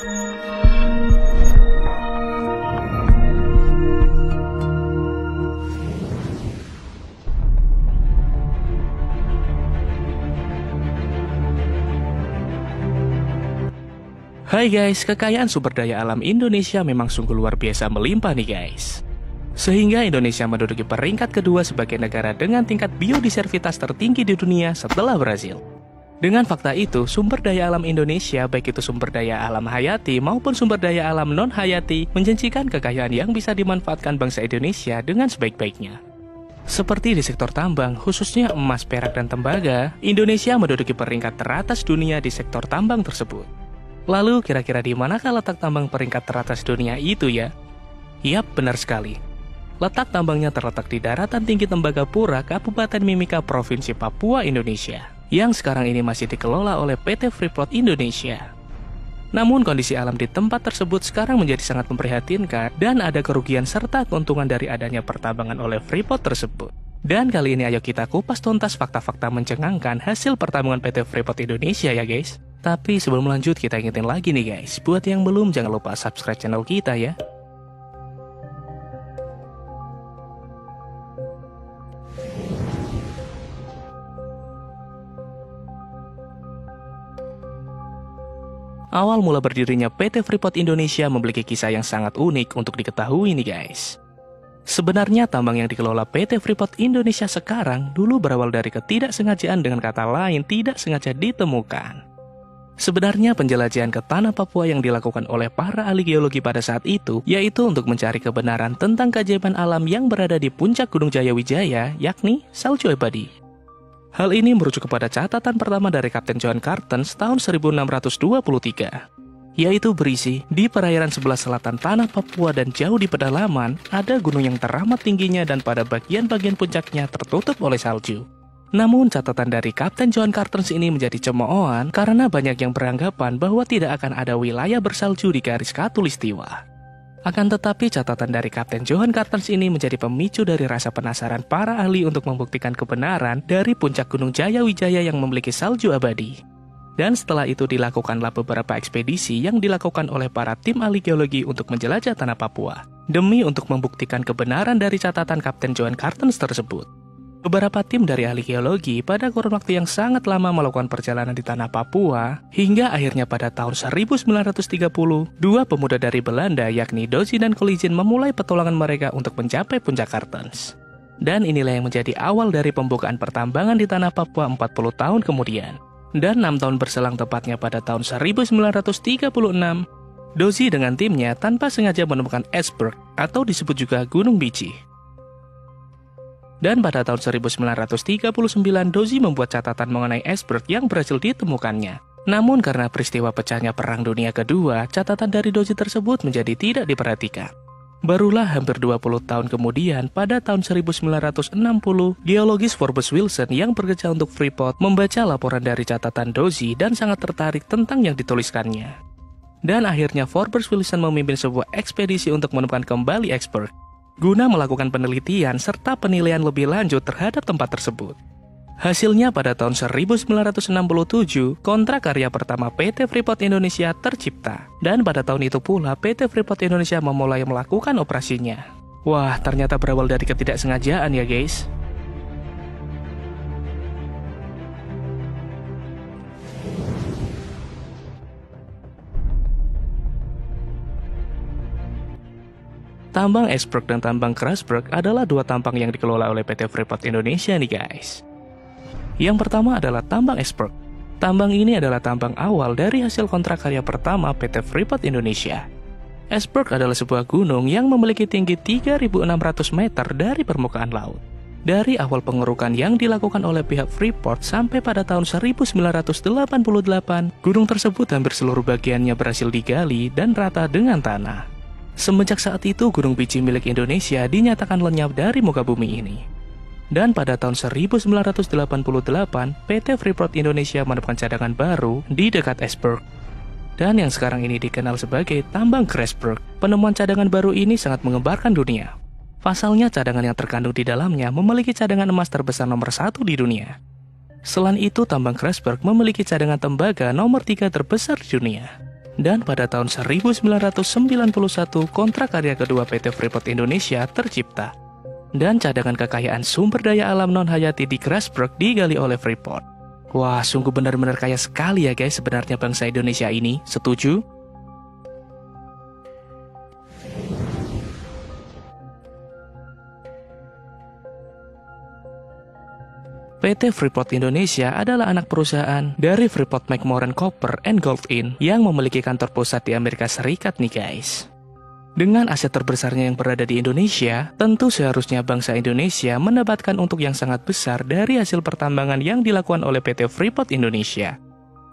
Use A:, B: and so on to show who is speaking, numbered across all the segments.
A: Hai guys, kekayaan sumber daya alam Indonesia memang sungguh luar biasa melimpah nih guys. Sehingga Indonesia menduduki peringkat kedua sebagai negara dengan tingkat biodiversitas tertinggi di dunia setelah Brasil. Dengan fakta itu, sumber daya alam Indonesia, baik itu sumber daya alam hayati maupun sumber daya alam non-hayati, menjanjikan kekayaan yang bisa dimanfaatkan bangsa Indonesia dengan sebaik-baiknya. Seperti di sektor tambang, khususnya emas, perak, dan tembaga, Indonesia menduduki peringkat teratas dunia di sektor tambang tersebut. Lalu kira-kira di manakah letak tambang peringkat teratas dunia itu ya? Yap, benar sekali. Letak tambangnya terletak di daratan tinggi Tembagapura, Kabupaten Mimika, Provinsi Papua, Indonesia, yang sekarang ini masih dikelola oleh PT Freeport Indonesia. Namun kondisi alam di tempat tersebut sekarang menjadi sangat memprihatinkan dan ada kerugian serta keuntungan dari adanya pertambangan oleh Freeport tersebut. Dan kali ini ayo kita kupas tuntas fakta-fakta mencengangkan hasil pertambangan PT Freeport Indonesia ya guys. Tapi sebelum lanjut kita ingetin lagi nih guys, buat yang belum jangan lupa subscribe channel kita ya. Awal mula berdirinya PT Freeport Indonesia memiliki kisah yang sangat unik untuk diketahui nih guys. Sebenarnya tambang yang dikelola PT Freeport Indonesia sekarang dulu berawal dari ketidaksengajaan, dengan kata lain tidak sengaja ditemukan. Sebenarnya penjelajahan ke tanah Papua yang dilakukan oleh para ahli geologi pada saat itu, yaitu untuk mencari kebenaran tentang keajaiban alam yang berada di puncak Gunung Jayawijaya, yakni salju abadi. Hal ini merujuk kepada catatan pertama dari Kapten John Cartens tahun 1623, yaitu berisi, di perairan sebelah selatan tanah Papua dan jauh di pedalaman, ada gunung yang teramat tingginya dan pada bagian-bagian puncaknya tertutup oleh salju. Namun catatan dari Kapten John Cartens ini menjadi cemoohan karena banyak yang beranggapan bahwa tidak akan ada wilayah bersalju di garis khatulistiwa. Akan tetapi catatan dari Kapten John Cartens ini menjadi pemicu dari rasa penasaran para ahli untuk membuktikan kebenaran dari puncak Gunung Jayawijaya yang memiliki salju abadi. Dan setelah itu dilakukanlah beberapa ekspedisi yang dilakukan oleh para tim ahli geologi untuk menjelajah tanah Papua, demi untuk membuktikan kebenaran dari catatan Kapten John Cartens tersebut. Beberapa tim dari ahli geologi pada kurun waktu yang sangat lama melakukan perjalanan di tanah Papua, hingga akhirnya pada tahun 1930, dua pemuda dari Belanda yakni Dozi dan Collijn memulai petualangan mereka untuk mencapai puncak Cartens. Dan inilah yang menjadi awal dari pembukaan pertambangan di tanah Papua 40 tahun kemudian. Dan 6 tahun berselang tepatnya pada tahun 1936, Dozi dengan timnya tanpa sengaja menemukan iceberg atau disebut juga Gunung Biji. Dan pada tahun 1939, Dozi membuat catatan mengenai iceberg yang berhasil ditemukannya. Namun karena peristiwa pecahnya Perang Dunia Kedua, catatan dari Dozi tersebut menjadi tidak diperhatikan. Barulah hampir 20 tahun kemudian, pada tahun 1960, geologis Forbes Wilson yang bekerja untuk Freeport membaca laporan dari catatan Dozi dan sangat tertarik tentang yang dituliskannya. Dan akhirnya Forbes Wilson memimpin sebuah ekspedisi untuk menemukan kembali iceberg, guna melakukan penelitian serta penilaian lebih lanjut terhadap tempat tersebut. Hasilnya pada tahun 1967, kontrak karya pertama PT Freeport Indonesia tercipta. Dan pada tahun itu pula PT Freeport Indonesia memulai melakukan operasinya. Wah, ternyata berawal dari ketidaksengajaan ya guys. Tambang iceberg dan tambang Grasberg adalah dua tambang yang dikelola oleh PT Freeport Indonesia nih guys. Yang pertama adalah tambang iceberg. Tambang ini adalah tambang awal dari hasil kontrak karya pertama PT Freeport Indonesia. Iceberg adalah sebuah gunung yang memiliki tinggi 3.600 meter dari permukaan laut. Dari awal pengerukan yang dilakukan oleh pihak Freeport sampai pada tahun 1988, gunung tersebut hampir seluruh bagiannya berhasil digali dan rata dengan tanah. Semenjak saat itu, Gunung Biji milik Indonesia dinyatakan lenyap dari muka bumi ini. Dan pada tahun 1988, PT Freeport Indonesia menemukan cadangan baru di dekat iceberg. Dan yang sekarang ini dikenal sebagai tambang Grasberg. Penemuan cadangan baru ini sangat mengembarkan dunia. Pasalnya cadangan yang terkandung di dalamnya memiliki cadangan emas terbesar nomor 1 di dunia. Selain itu, tambang Grasberg memiliki cadangan tembaga nomor 3 terbesar di dunia. Dan pada tahun 1991, kontrak karya kedua PT Freeport Indonesia tercipta. Dan cadangan kekayaan sumber daya alam non-hayati di Grasberg digali oleh Freeport. Wah, sungguh benar-benar kaya sekali ya guys sebenarnya bangsa Indonesia ini, setuju? PT Freeport Indonesia adalah anak perusahaan dari Freeport McMoran Copper and Gold Inc. yang memiliki kantor pusat di Amerika Serikat nih guys. Dengan aset terbesarnya yang berada di Indonesia, tentu seharusnya bangsa Indonesia mendapatkan untuk yang sangat besar dari hasil pertambangan yang dilakukan oleh PT Freeport Indonesia.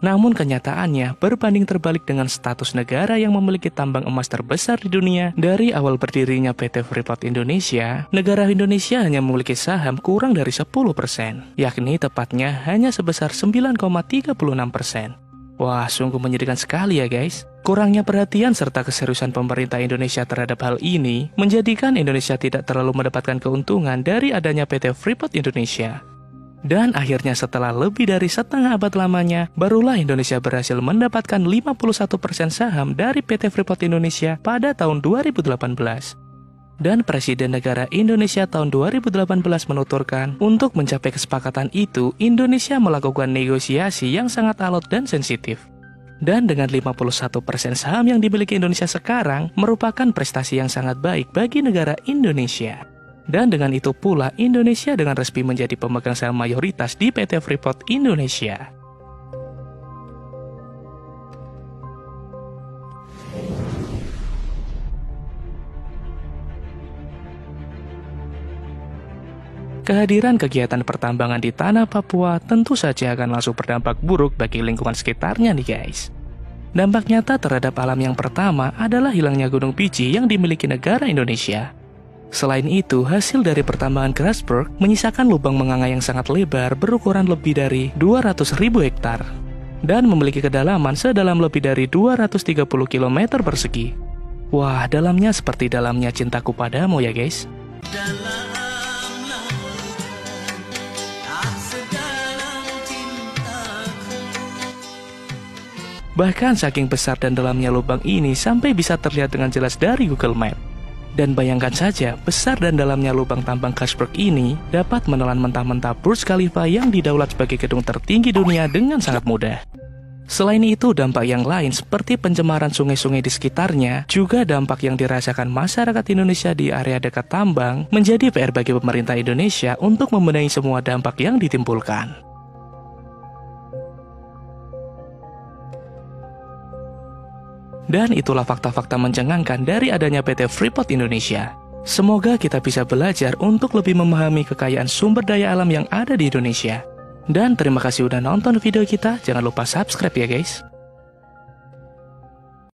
A: Namun kenyataannya berbanding terbalik dengan status negara yang memiliki tambang emas terbesar di dunia. Dari awal berdirinya PT Freeport Indonesia, negara Indonesia hanya memiliki saham kurang dari 10%, yakni tepatnya hanya sebesar 9,36%. Wah, sungguh menyedihkan sekali ya guys. Kurangnya perhatian serta keseriusan pemerintah Indonesia terhadap hal ini menjadikan Indonesia tidak terlalu mendapatkan keuntungan dari adanya PT Freeport Indonesia. Dan akhirnya setelah lebih dari setengah abad lamanya, barulah Indonesia berhasil mendapatkan 51% saham dari PT Freeport Indonesia pada tahun 2018. Dan Presiden Negara Indonesia tahun 2018 menuturkan, untuk mencapai kesepakatan itu, Indonesia melakukan negosiasi yang sangat alot dan sensitif. Dan dengan 51% saham yang dimiliki Indonesia sekarang, merupakan prestasi yang sangat baik bagi negara Indonesia. Dan dengan itu pula, Indonesia dengan resmi menjadi pemegang saham mayoritas di PT Freeport Indonesia. Kehadiran kegiatan pertambangan di tanah Papua tentu saja akan langsung berdampak buruk bagi lingkungan sekitarnya nih guys. Dampak nyata terhadap alam yang pertama adalah hilangnya gunung biji yang dimiliki negara Indonesia. Selain itu, hasil dari pertambangan Grasberg menyisakan lubang menganga yang sangat lebar berukuran lebih dari 200.000 hektar dan memiliki kedalaman sedalam lebih dari 230 km persegi. Wah, dalamnya seperti dalamnya cintaku padamu ya guys. Bahkan saking besar dan dalamnya lubang ini sampai bisa terlihat dengan jelas dari Google Map. Dan bayangkan saja, besar dan dalamnya lubang tambang Grasberg ini dapat menelan mentah-mentah Burj Khalifa yang didaulat sebagai gedung tertinggi dunia dengan sangat mudah. Selain itu, dampak yang lain seperti pencemaran sungai-sungai di sekitarnya, juga dampak yang dirasakan masyarakat Indonesia di area dekat tambang, menjadi PR bagi pemerintah Indonesia untuk membenahi semua dampak yang ditimbulkan. Dan itulah fakta-fakta mencengangkan dari adanya PT Freeport Indonesia. Semoga kita bisa belajar untuk lebih memahami kekayaan sumber daya alam yang ada di Indonesia. Dan terima kasih udah nonton video kita, jangan lupa subscribe ya guys.